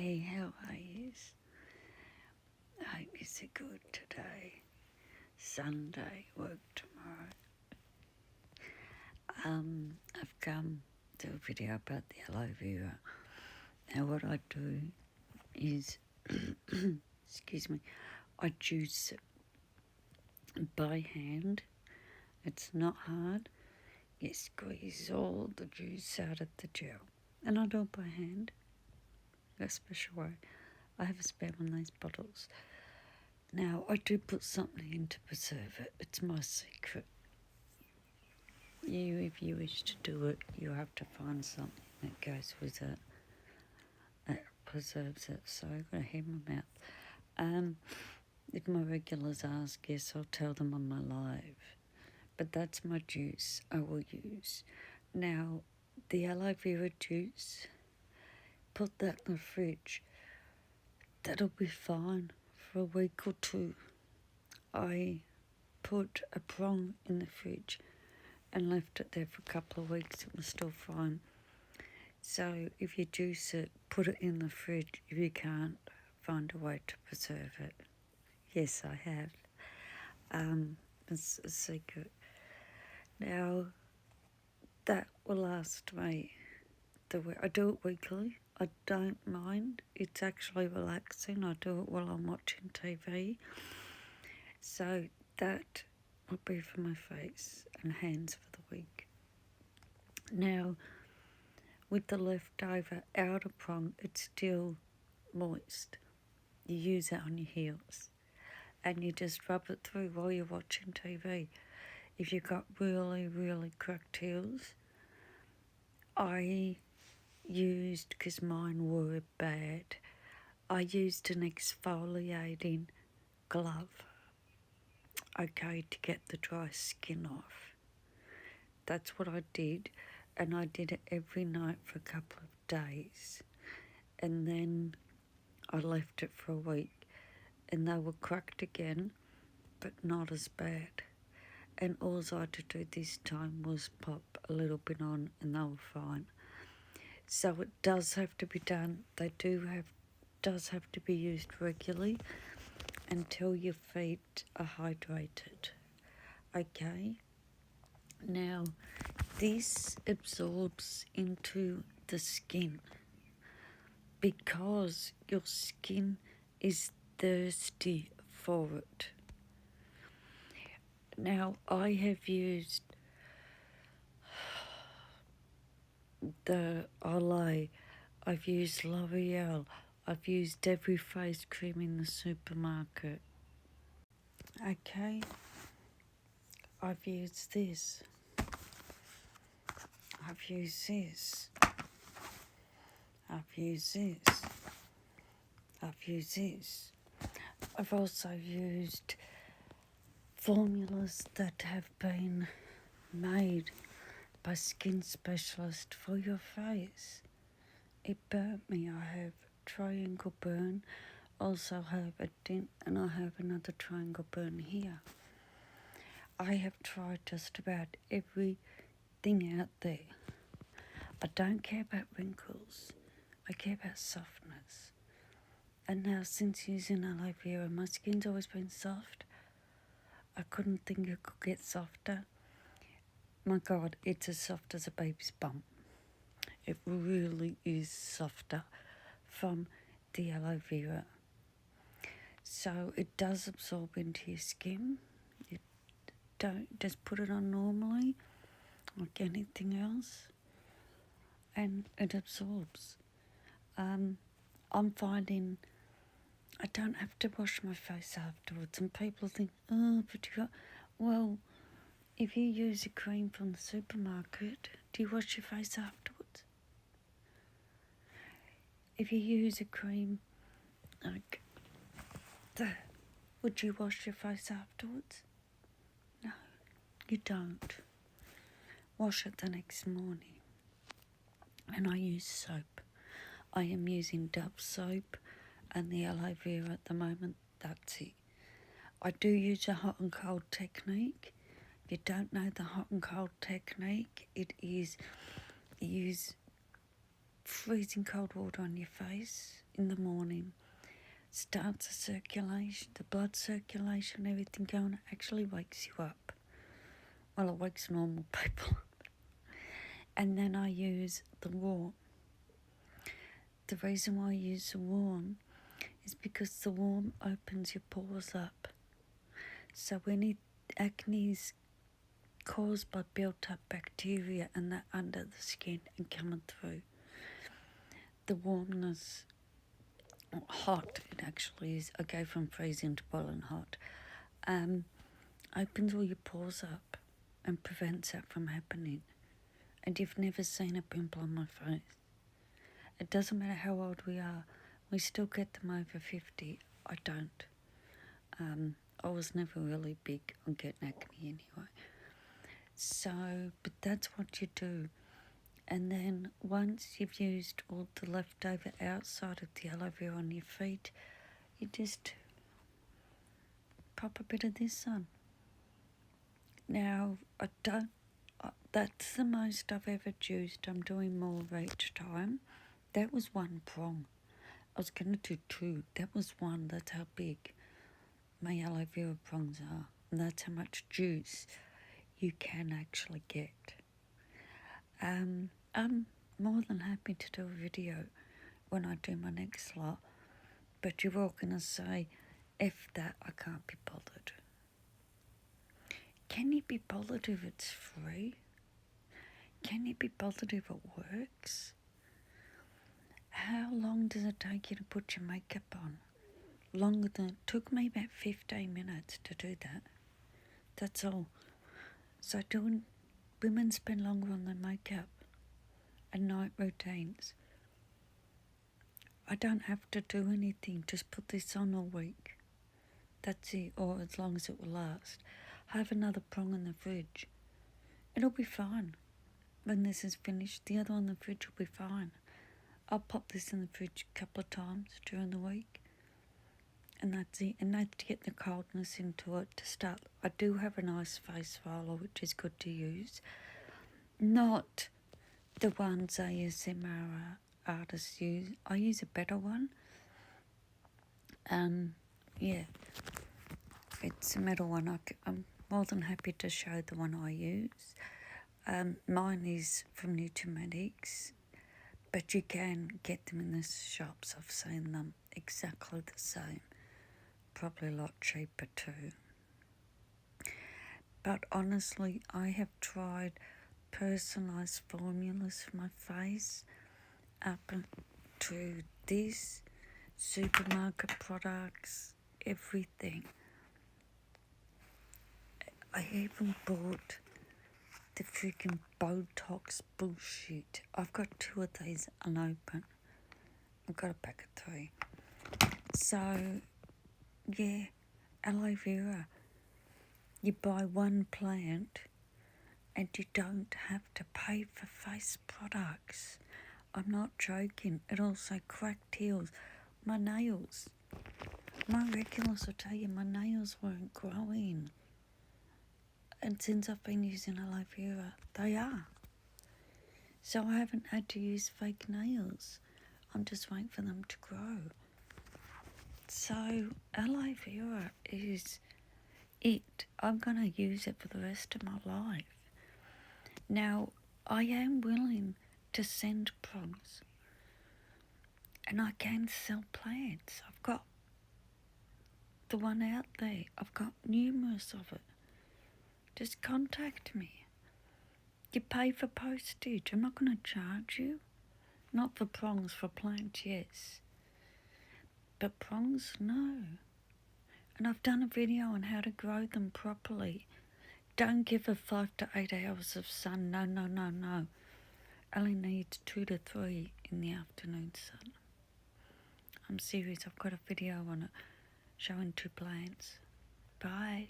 Hey, how are you? I hope you're good today. Sunday, work tomorrow. I've come to a video about the aloe vera. Now what I do is, excuse me, I juice it by hand. It's not hard. You squeeze all the juice out of the gel. And I do it by hand. A special way. I have a spare one of these bottles. Now, I do put something in to preserve it. It's my secret. If you wish to do it, you have to find something that goes with it, that preserves it. So I've got a hair in my mouth. If my regulars ask, yes, I'll tell them on my live. But that's my juice I will use. Now, the aloe vera juice, put that in the fridge. That'll be fine for a week or two. I put a prong in the fridge and left it there for a couple of weeks. It was still fine. So if you juice it, put it in the fridge if you can't find a way to preserve it. Yes, I have. It's a secret. Now, that will last me the week. I do it weekly. I don't mind. It's actually relaxing. I do it while I'm watching TV. So that will be for my face and hands for the week. Now, with the leftover outer prong, it's still moist. You use it on your heels and you just rub it through while you're watching TV. If you've got really, really cracked heels, I used, because mine were bad, I used an exfoliating glove, okay, to get the dry skin off. That's what I did, and I did it every night for a couple of days, and then I left it for a week, and they were cracked again, but not as bad. And all I had to do this time was pop a little bit on, and they were fine. So it does have to be done. Does have to be used regularly until your feet are hydrated. Okay. Now, this absorbs into the skin because your skin is thirsty for it. Now, I have used the Olay, I've used L'Oreal, I've used every face cream in the supermarket. Okay, I've used this. I've used this. I've used this. I've used this. I've also used formulas that have been made by skin specialists for your face. It burnt me. I have triangle burn, also have a dent, and I have another triangle burn here. I have tried just about everything out there. I don't care about wrinkles. I care about softness. And now, since using aloe vera, my skin's always been soft. I couldn't think it could get softer. My God, it's as soft as a baby's bum. It really is softer from the aloe vera. So it does absorb into your skin. You don't just put it on normally, like anything else, and it absorbs. I'm finding I don't have to wash my face afterwards, and people think, oh, but you got, well, if you use a cream from the supermarket, do you wash your face afterwards? If you use a cream like that, would you wash your face afterwards? No, you don't. Wash it the next morning. And I use soap. I am using Dove soap and the aloe vera at the moment. That's it. I do use a hot and cold technique. If you don't know the hot and cold technique, it is use freezing cold water on your face in the morning. Starts the circulation, the blood circulation, everything going. It actually wakes you up. Well, it wakes normal people up. And then I use the warm. The reason why I use the warm is because the warm opens your pores up. So any acne is caused by built up bacteria and that under the skin and coming through. The warmness, hot it actually is, I go from freezing to boiling hot, opens all your pores up and prevents that from happening. And you've never seen a pimple on my face. It doesn't matter how old we are, we still get them over 50. I don't. I was never really big on getting acne anyway. So, but that's what you do. And then once you've used all the leftover outside of the aloe vera on your feet, you just pop a bit of this on. Now, that's the most I've ever used. I'm doing more each time. That was one prong. I was going to do two. That was one. That's how big my aloe vera prongs are. And that's how much juice you can actually get. I'm more than happy to do a video when I do my next lot. But you're all going to say, if that, I can't be bothered. Can you be bothered if it's free? Can you be bothered if it works? How long does it take you to put your makeup on? Longer than it took me about 15 minutes to do that. That's all. So women spend longer on their makeup and night routines. I don't have to do anything, just put this on all week. That's it, or as long as it will last. Have another prong in the fridge. It'll be fine. When this is finished, the other one in the fridge will be fine. I'll pop this in the fridge a couple of times during the week. And that's it. And that's to get the coldness into it to start. I do have a nice face roller, which is good to use. Not the ones ASMR artists use. I use a better one. Yeah. It's a metal one. I'm more than happy to show the one I use. Mine is from Nutromatics, but you can get them in the shops. I've seen them exactly the same, probably a lot cheaper too. But honestly, I have tried personalised formulas for my face up to this, supermarket products, everything. I even bought the freaking Botox bullshit. I've got 2 of these unopened. I've got a pack of 3. So, yeah, aloe vera. You buy one plant and you don't have to pay for face products. I'm not joking. It also cracked heels. My nails. My regulars will tell you my nails weren't growing. And since I've been using aloe vera, they are. So I haven't had to use fake nails. I'm just waiting for them to grow. So aloe vera is it. I'm going to use it for the rest of my life. Now, I am willing to send prongs. And I can sell plants. I've got the one out there. I've got numerous of it. Just contact me. You pay for postage. I'm not going to charge you. Not for prongs, for plants, yes. But prongs, no. And I've done a video on how to grow them properly. Don't give her 5 to 8 hours of sun. No, no, no, no. Only needs 2 to 3 in the afternoon sun. I'm serious. I've got a video on it showing 2 plants. Bye.